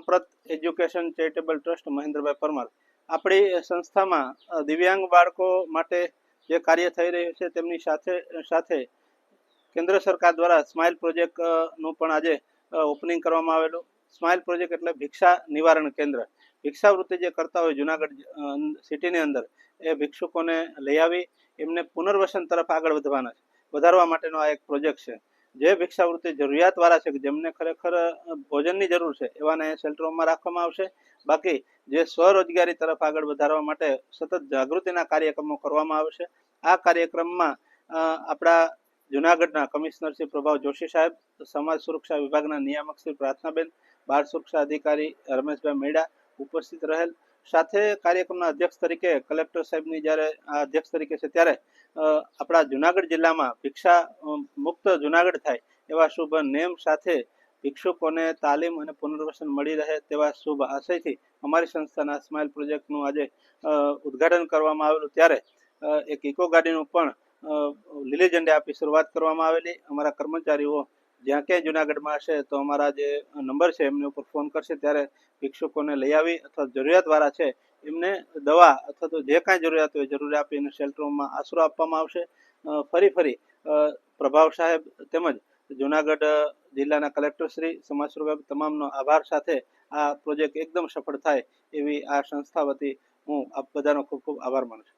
સાંપ્રત education charitable trust મહેન્દ્રભાઈ પરમાર આપણી સંસ્થામાં દિવ્યાંગ બાળકો માટે જે કાર્ય થઈ રહ્યું છે તેમની સાથે સાથે કેન્દ્ર સરકાર દ્વારા સ્માઇલ પ્રોજેક્ટનું પણ આજે ઓપનિંગ કરવામાં આવેલું. સ્માઇલ પ્રોજેક્ટ એટલે ભિક્ષા નિવારણ કેન્દ્ર. ભિક્ષાવૃત્તિ જે કરતા હોય જુનાગઢ સિટીની અંદર એ ભિક્ષુકોને લઈ આવી એમને પુનર્વસન તરફ આગળ વધારવા માટેનો આ એક પ્રોજેક્ટ છે. જે ભિક્ષાવૃત્તિ જરૂરિયાતવાળા છે કે જેમને ખરેખર ભોજનની જરૂર છે એવાને શેલ્ટરોમાં રાખવામાં આવશે. બાકી જે સ્વરોજગારી તરફ આગળ વધારવા માટે સતત જાગૃતિના કાર્યક્રમો કરવામાં આવશે. આ કાર્યક્રમમાં આપણા જુનાગઢના કમિશનર શ્રી પ્રભાવ જોશી સાહેબ, સમાજ સુરક્ષા વિભાગના નિયામક શ્રી પ્રાર્થનાબેન, બાળ સુરક્ષા અધિકારી રમેશભાઈ મેડા ઉપસ્થિત રહેલ. સાથે કાર્યક્રમના અધ્યક્ષ તરીકે કલેક્ટર સાહેબની જ્યારે અધ્યક્ષ તરીકે છે ત્યારે આપણા જુનાગઢ જિલ્લામાં ભિક્ષા મુક્ત જુનાગઢ થાય એવા શુભ નેમ સાથે ભિક્ષુકોને તાલીમ અને પુનર્વસન મળી રહે તેવા શુભ આશયથી અમારી સંસ્થાના સ્માઇલ પ્રોજેક્ટનું આજે ઉદ્ઘાટન કરવામાં આવેલું. ત્યારે એક ઇકો ગાડીનું પણ લીલી ઝંડી આપી શરૂઆત કરવામાં આવેલી. અમારા કર્મચારીઓ જ્યાં ક્યાંય જુનાગઢમાં હશે તો અમારા જે નંબર છે એમની ઉપર ફોન કરશે ત્યારે ભિક્ષુકોને લઈ આવી અથવા જરૂરિયાતવાળા છે એમને દવા અથવા તો જે કાંઈ જરૂરિયાત હોય જરૂરી આપીને શેલ્ટરોમાં આશરો આપવામાં આવશે. ફરી પ્રભાવ સાહેબ તેમજ જુનાગઢ જિલ્લાના કલેક્ટરશ્રી, સમાજ સુરક્ષા તમામનો આભાર સાથે આ પ્રોજેક્ટ એકદમ સફળ થાય એવી આ સંસ્થા વતી હું આપ બધાનો ખૂબ ખૂબ આભાર માનું છું.